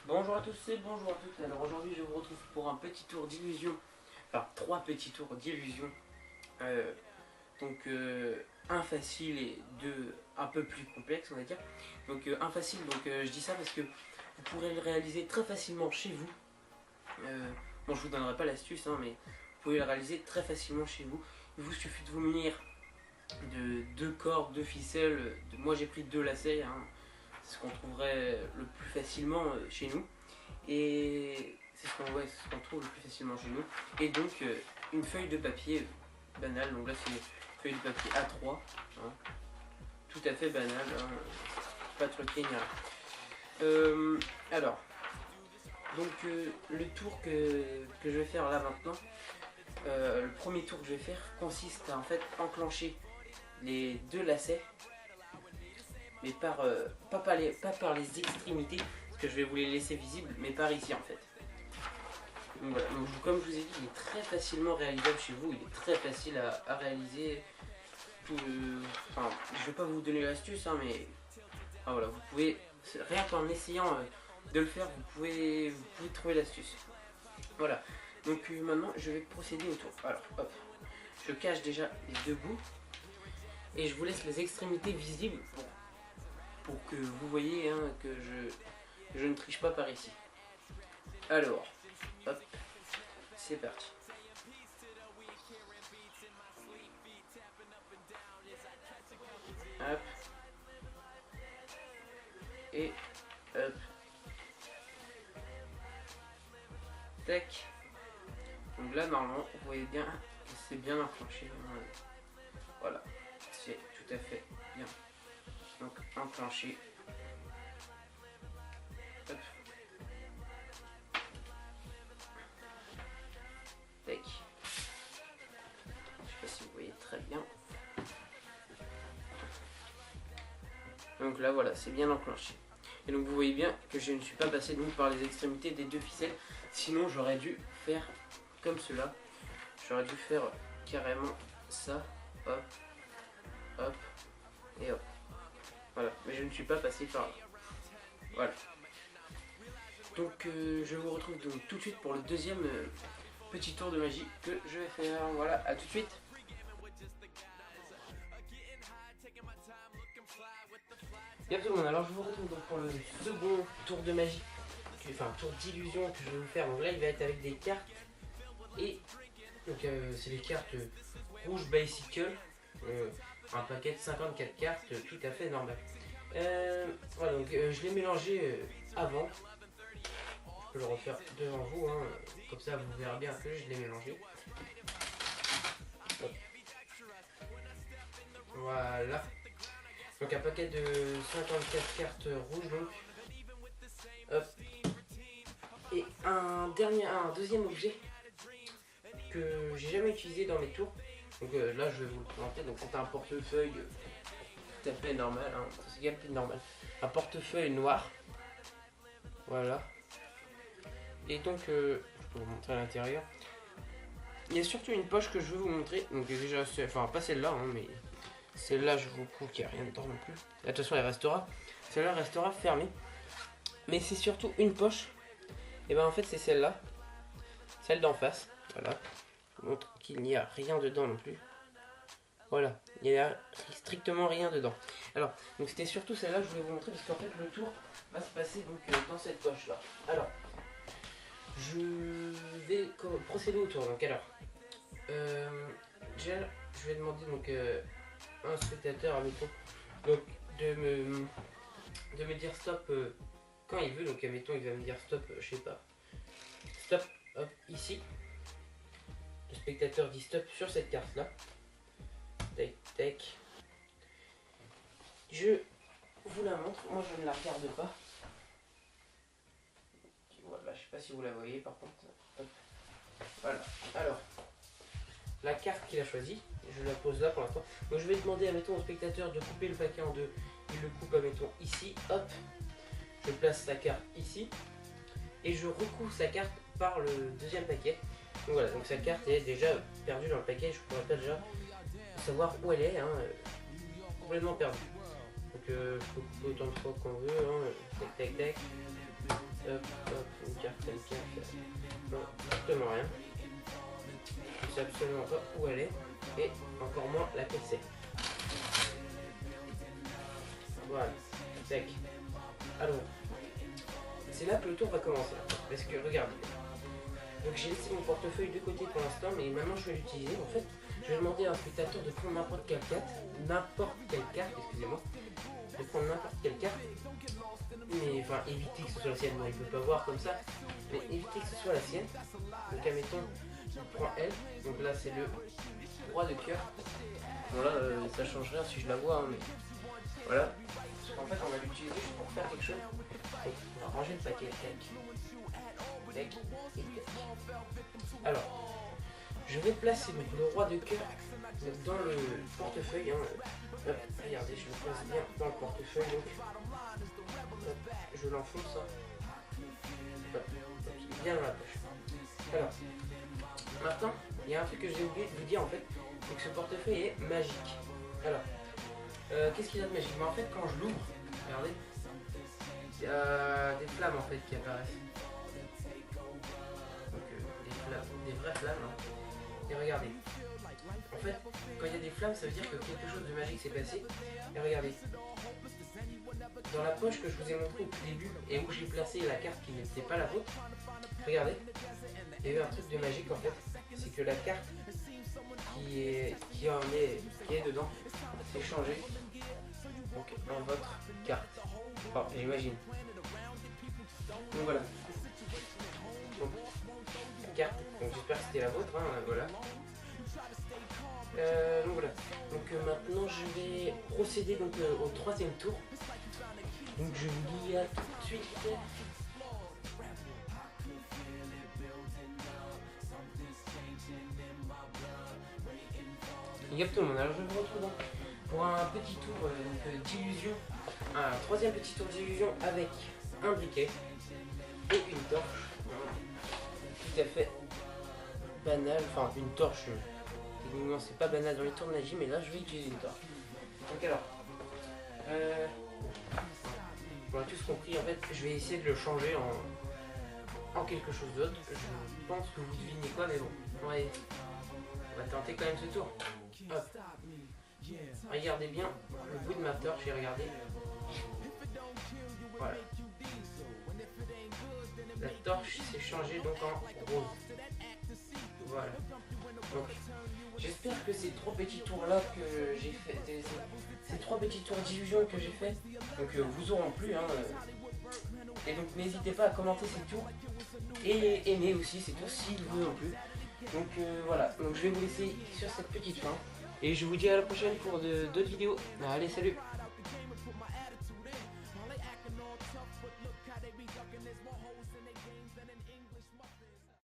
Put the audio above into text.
Bonjour à tous et bonjour à toutes. Alors aujourd'hui je vous retrouve pour un petit tour d'illusion, enfin 3 petits tours d'illusion. Euh, un facile et deux un peu plus complexes on va dire. Un facile, je dis ça parce que vous pourrez le réaliser très facilement chez vous. Bon, je vous donnerai pas l'astuce mais vous pouvez le réaliser très facilement chez vous. Il vous suffit de vous munir de 2 cordes, 2 ficelles. Moi j'ai pris 2 lacets, c'est ce qu'on trouverait le plus facilement chez nous. Et c'est ce qu'on trouve le plus facilement chez nous. Et donc une feuille de papier banale. Donc là c'est une feuille de papier A3. Tout à fait banal. Pas truqué ni rien. Alors, le tour que je vais faire là maintenant. Le premier tour que je vais faire consiste à en fait enclencher les 2 lacets. Mais pas par les extrémités, parce que je vais vous les laisser visibles, mais par ici en fait. Donc voilà, comme je vous ai dit, il est très facilement réalisable chez vous, il est très facile à réaliser. Enfin, je vais pas vous donner l'astuce, mais voilà, vous pouvez, rien qu'en essayant de le faire, vous pouvez trouver l'astuce. Voilà, donc maintenant je vais procéder au tour. Alors hop, je cache déjà les 2 bouts, et je vous laisse les extrémités visibles pour que vous voyez que je ne triche pas par ici. Alors, hop, c'est parti. Hop. Et hop. Tac. Donc là, normalement, vous voyez bien que c'est bien enclenché. Voilà, c'est tout à fait bien. Donc enclenché. Hop. Tac. Je sais pas si vous voyez très bien. Donc là voilà, c'est bien enclenché. Et donc vous voyez bien que je ne suis pas passé donc par les extrémités des 2 ficelles. Sinon j'aurais dû faire comme cela. J'aurais dû faire carrément ça. Hop. Hop. Et hop. Voilà. Mais je ne suis pas passé par là. Voilà. Donc je vous retrouve donc tout de suite pour le deuxième petit tour de magie que je vais faire. Voilà, à tout de suite. Bien tout le monde, alors je vous retrouve donc pour le second tour de magie, enfin tour d'illusion que je vais vous faire. Donc là il va être avec des cartes, et donc c'est les cartes rouge bicycle, un paquet de 54 cartes tout à fait normal. Voilà, donc je l'ai mélangé avant. Je peux le refaire devant vous, comme ça vous verrez bien que je l'ai mélangé. Hop. Voilà. Donc un paquet de 54 cartes rouges donc. Hop. Et un deuxième objet que j'ai jamais utilisé dans mes tours. Donc là je vais vous le présenter. Donc c'est un portefeuille tout à fait normal, c'est gameplay normal. Un portefeuille noir. Voilà. Et donc je peux vous montrer à l'intérieur. Il y a surtout une poche que je veux vous montrer. Donc déjà, enfin pas celle-là, mais celle-là je vous prouve qu'il n'y a rien dedans non plus. De toute façon elle restera. Celle-là restera fermée. Mais c'est surtout une poche. Et ben en fait c'est celle-là. Celle d'en face. Voilà. Je vous montre qu'il n'y a rien dedans non plus. Voilà. Il n'y a strictement rien dedans. Alors, donc c'était surtout celle-là que je voulais vous montrer, parce qu'en fait le tour va se passer donc dans cette poche-là. Alors, je vais procéder au tour. Donc alors, déjà, je vais demander donc un spectateur, admettons, donc de me dire stop quand il veut. Donc admettons, il va me dire stop, je sais pas, stop, hop, ici. Le spectateur dit stop sur cette carte là. Tac, tac. Je vous la montre, moi je ne la regarde pas. Voilà, je sais pas si vous la voyez par contre. Hop. Voilà, alors la carte qu'il a choisie, je la pose là pour l'instant. Donc je vais demander admettons au spectateur de couper le paquet en deux. Il le coupe admettons ici, hop. Je place sa carte ici. Et je recouvre sa carte par le deuxième paquet. Donc voilà, donc sa carte est déjà perdue dans le paquet. Je pourrais pas déjà savoir où elle est, complètement perdue. Donc je peux couper autant de fois qu'on veut, tac tac tac. Une carte, non, absolument rien. Je sais absolument pas où elle est et encore moins laquelle c'est. Voilà, tac. Alors, c'est là que le tour va commencer. Parce que regardez. Donc j'ai laissé mon portefeuille de côté pour l'instant, mais maintenant je vais l'utiliser. En fait, je vais demander à un spectateur de prendre n'importe quelle carte, excusez-moi, de prendre n'importe quelle carte. Mais enfin, éviter que ce soit la sienne. Bon, il peut pas voir comme ça, mais éviter que ce soit la sienne. Donc admettons, je prends elle. Donc là c'est le roi de cœur. Bon là, ça change rien si je la vois, hein, mais voilà. Parce qu'en fait, on va l'utiliser juste pour faire quelque chose. Donc, on va ranger le paquet. Tac. Tac. Et tac. Alors, je vais placer donc, le roi de cœur dans le portefeuille. Hein. Hop, regardez, je le place bien dans le portefeuille. Donc, hop, je l'enfonce. Hop, bien dans la poche. Alors, maintenant, il y a un truc que j'ai oublié de vous dire en fait, c'est que ce portefeuille est magique. Alors, qu'est-ce qu'il y a de magique? Mais en fait, quand je l'ouvre, regardez, il y a des flammes en fait qui apparaissent. Donc, des vraies flammes. Hein. Et regardez, en fait, quand il y a des flammes, ça veut dire que quelque chose de magique s'est passé. Et regardez, dans la poche que je vous ai montré au tout début et où j'ai placé la carte qui n'était pas la vôtre, regardez, il y a eu un truc de magique en fait, c'est que la carte qui est dedans s'est changée donc en votre carte. Enfin, j'imagine. Donc voilà. Donc, la carte, donc j'espère que c'était la vôtre, hein, voilà. Donc voilà. Donc maintenant je vais procéder donc au troisième tour. Donc je vous dis à tout de suite. Yep tout le monde, alors je vous retrouve donc pour un petit tour d'illusion, un troisième petit tour d'illusion avec un briquet et une torche. Tout à fait banal, enfin une torche, techniquement c'est pas banal dans les tours de magie, mais là je vais utiliser une torche. Donc alors, on a tous compris, en fait je vais essayer de le changer en quelque chose d'autre. Je pense que vous devinez quoi, mais bon, on va tenter quand même ce tour. Hop. Regardez bien le bout de ma torche et regardez. Voilà. La torche s'est changée donc en rose. Voilà. Donc j'espère que ces trois petits tours là que j'ai fait, ces trois petits tours d'illusion que j'ai fait, donc vous auront plu. Hein, et donc n'hésitez pas à commenter ces tours et aimer aussi ces tours s'ils vous ont plu. Donc voilà, donc je vais vous laisser sur cette petite fin. Et je vous dis à la prochaine pour d'autres vidéos. Allez, salut!